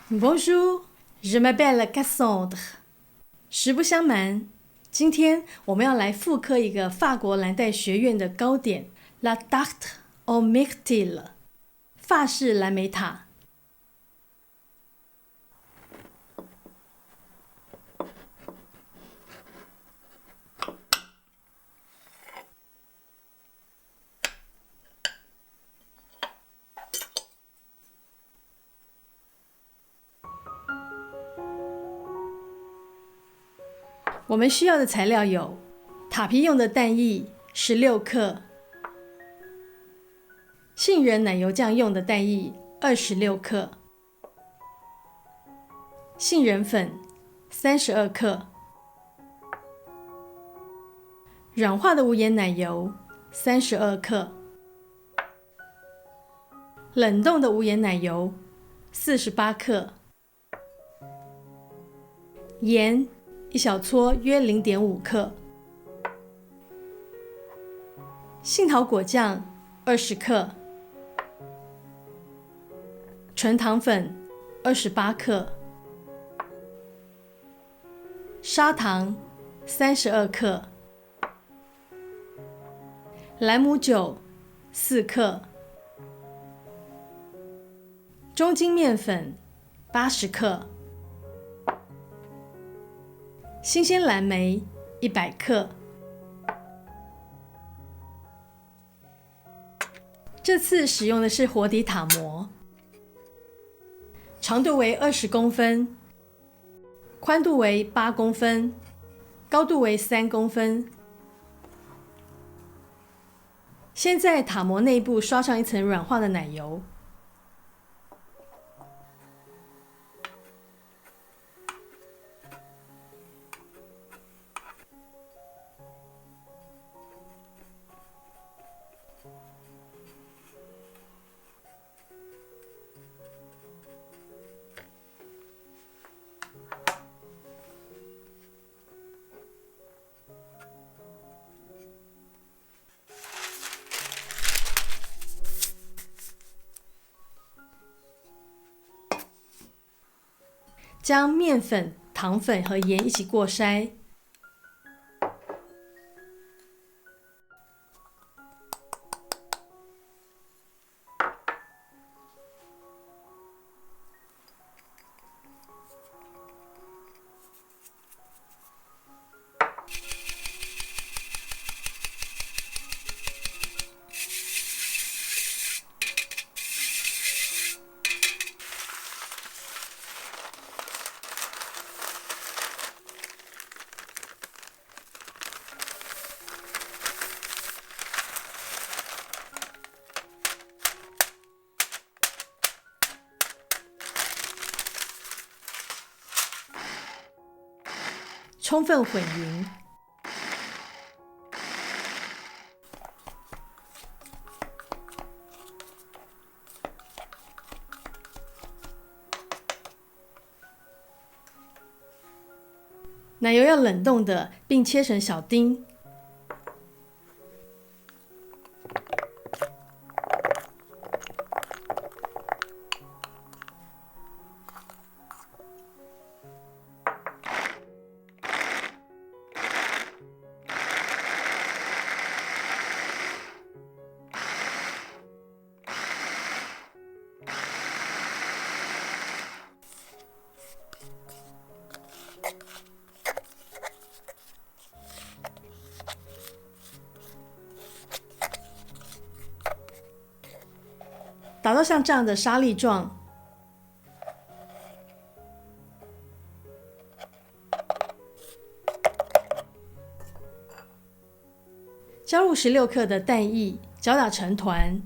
Bonjour, je m'appelle Cassandre。实不相瞒，今天我们要来复刻一个法国蓝带学院的糕点 La Tarte aux Myrtilles 法式蓝莓塔。我们需要的材料有塔皮用的蛋液16克，杏仁奶油酱用的蛋液26克，杏仁粉32克，软化的无盐奶油32克，冷冻的无盐奶油48克，盐1小撮约0.5克，杏桃果酱20克，纯糖粉28克，砂糖32克，莱姆酒4克，中筋面粉80克，新鲜蓝莓100克。这次使用的是活底塔模，长度为20公分，宽度为8公分，高度为3公分。先在塔模内部刷上一层软化的奶油，将面粉、糖粉和盐一起过筛，充分混匀。奶油要冷冻的，并切成小丁。打到像这样的沙粒状，加入16克的蛋液，搅打成团。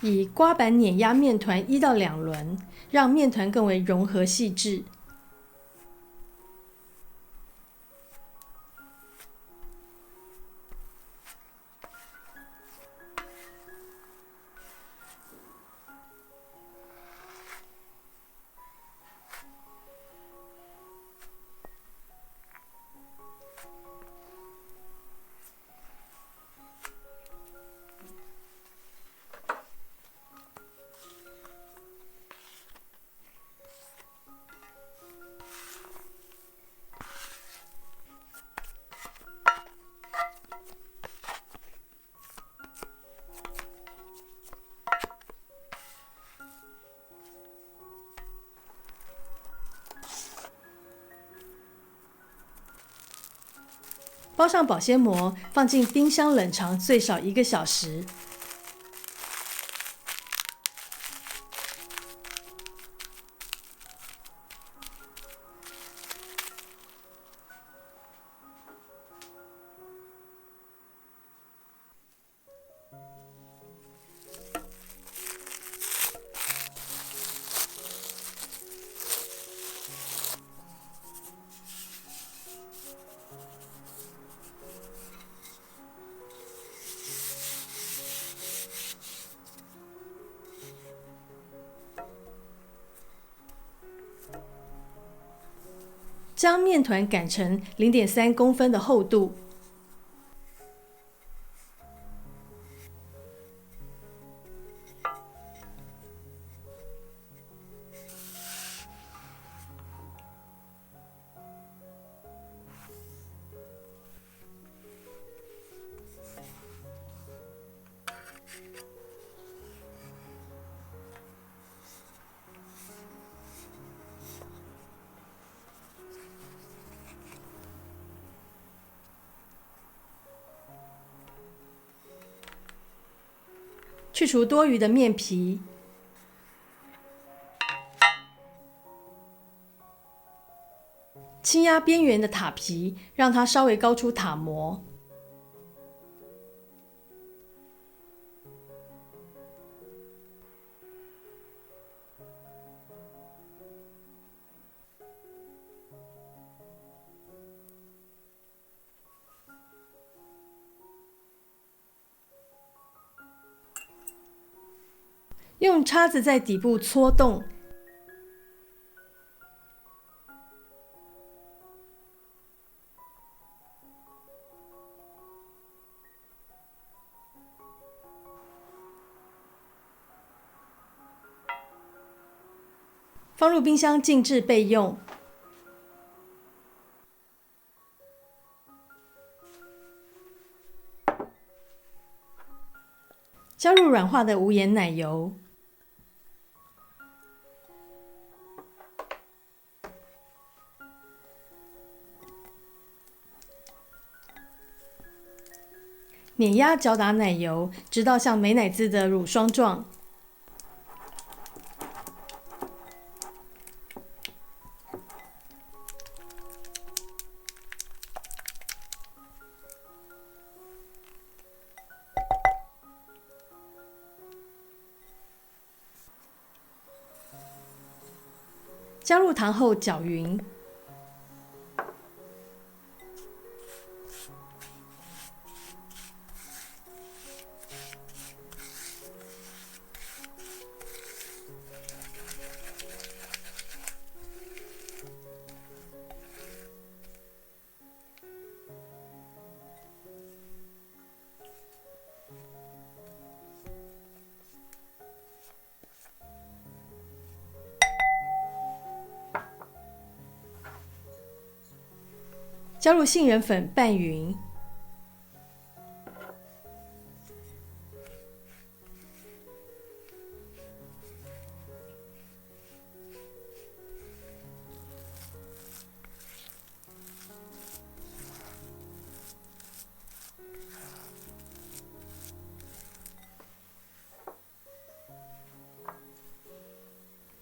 以刮板碾压面团1到2轮，让面团更为融合细致。包上保鲜膜，放进冰箱冷藏最少1个小时。将面团擀成0.3公分的厚度。去除多余的面皮，轻压边缘的塔皮，让它稍微高出塔模。用叉子在底部戳洞，放入冰箱静置备用。加入软化的无盐奶油，碾压搅打奶油，直到像美乃滋的乳霜状。加入糖后搅匀。加入杏仁粉拌匀，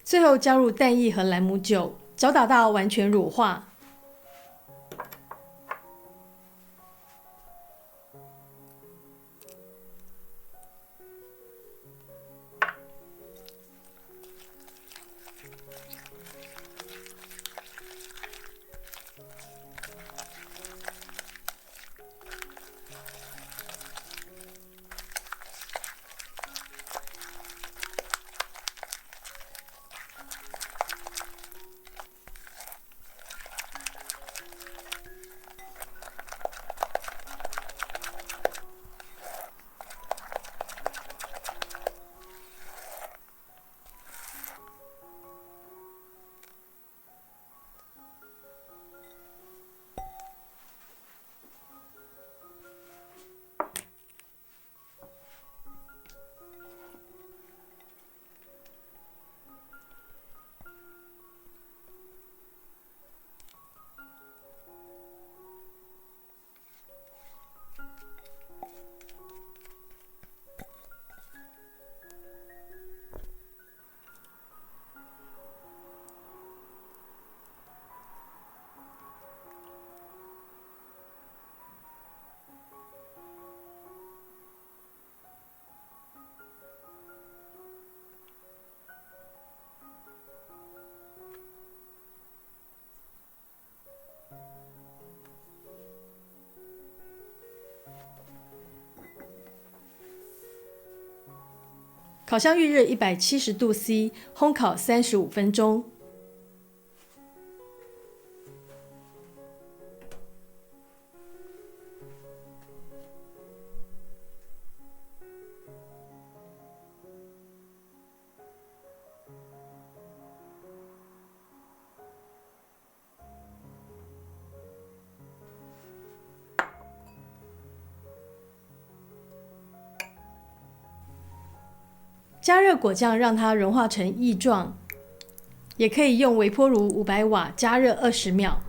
最后加入蛋液和莱姆酒，搅打到完全乳化。烤箱预热170度C， 烘烤35分钟。加热果酱，让它融化成液状，也可以用微波炉500瓦加热20秒。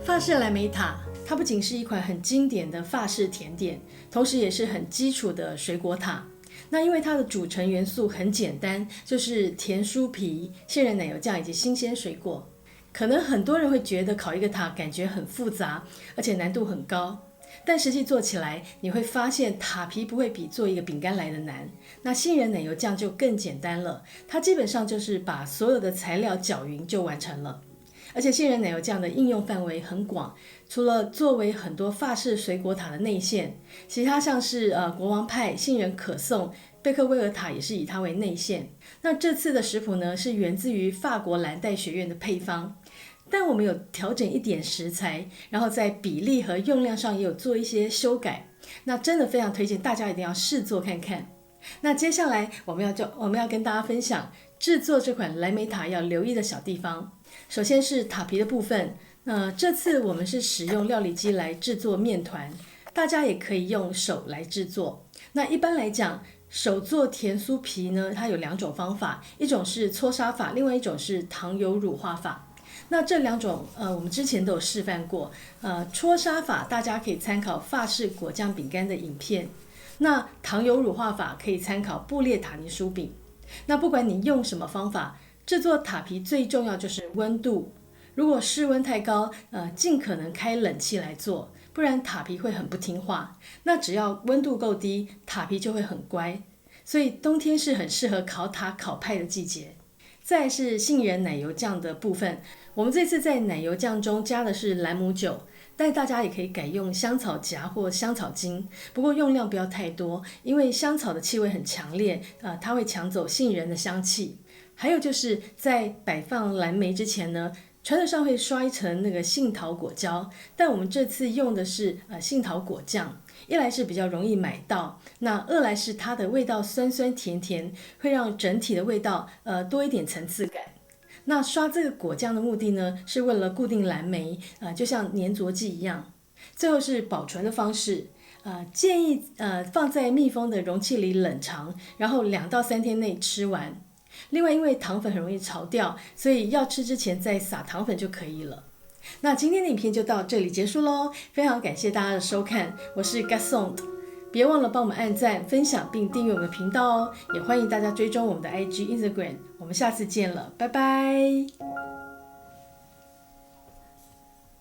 法式蓝莓塔，它不仅是一款很经典的法式甜点，同时也是很基础的水果塔。那因为它的组成元素很简单，就是甜酥皮、杏仁奶油酱以及新鲜水果。可能很多人会觉得烤一个塔感觉很复杂，而且难度很高。但实际做起来，你会发现塔皮不会比做一个饼干来的难。那杏仁奶油酱就更简单了，它基本上就是把所有的材料搅匀就完成了。而且杏仁奶油酱的应用范围很广，除了作为很多法式水果塔的内馅，其他像是国王派、杏仁可颂、贝克威尔塔也是以它为内馅。那这次的食谱呢，是源自于法国蓝带学院的配方。但我们有调整一点食材，然后在比例和用量上也有做一些修改。那真的非常推荐大家一定要试做看看。那接下来我们要跟大家分享制作这款蓝莓塔要留意的小地方。首先是塔皮的部分，这次我们是使用料理机来制作面团，大家也可以用手来制作。那一般来讲，手做甜酥皮呢，它有两种方法，一种是搓沙法，另外一种是糖油乳化法。那这两种我们之前都有示范过。搓沙法大家可以参考法式果酱饼干的影片，那糖油乳化法可以参考布列塔尼酥饼。那不管你用什么方法，制作塔皮最重要就是温度。如果室温太高，尽可能开冷气来做，不然塔皮会很不听话。那只要温度够低，塔皮就会很乖。所以冬天是很适合烤塔烤派的季节。再来是杏仁奶油酱的部分，我们这次在奶油酱中加的是兰姆酒，但大家也可以改用香草荚或香草精，不过用量不要太多，因为香草的气味很强烈，它会抢走杏仁的香气。还有就是在摆放蓝莓之前呢，传统上会刷一层那个杏桃果胶，但我们这次用的是杏桃果酱。一来是比较容易买到，那二来是它的味道酸酸甜甜，会让整体的味道多一点层次感。那刷这个果酱的目的呢，是为了固定蓝莓，就像粘着剂一样。最后是保存的方式，建议放在密封的容器里冷藏，然后2到3天内吃完。另外因为糖粉很容易潮掉，所以要吃之前再撒糖粉就可以了。那今天的影片就到这里结束咯，非常感谢大家的收看，我是 Gasson， 别忘了帮我们按赞、分享并订阅我们的频道哦，也欢迎大家追踪我们的IG、Instagram， 我们下次见了，拜拜。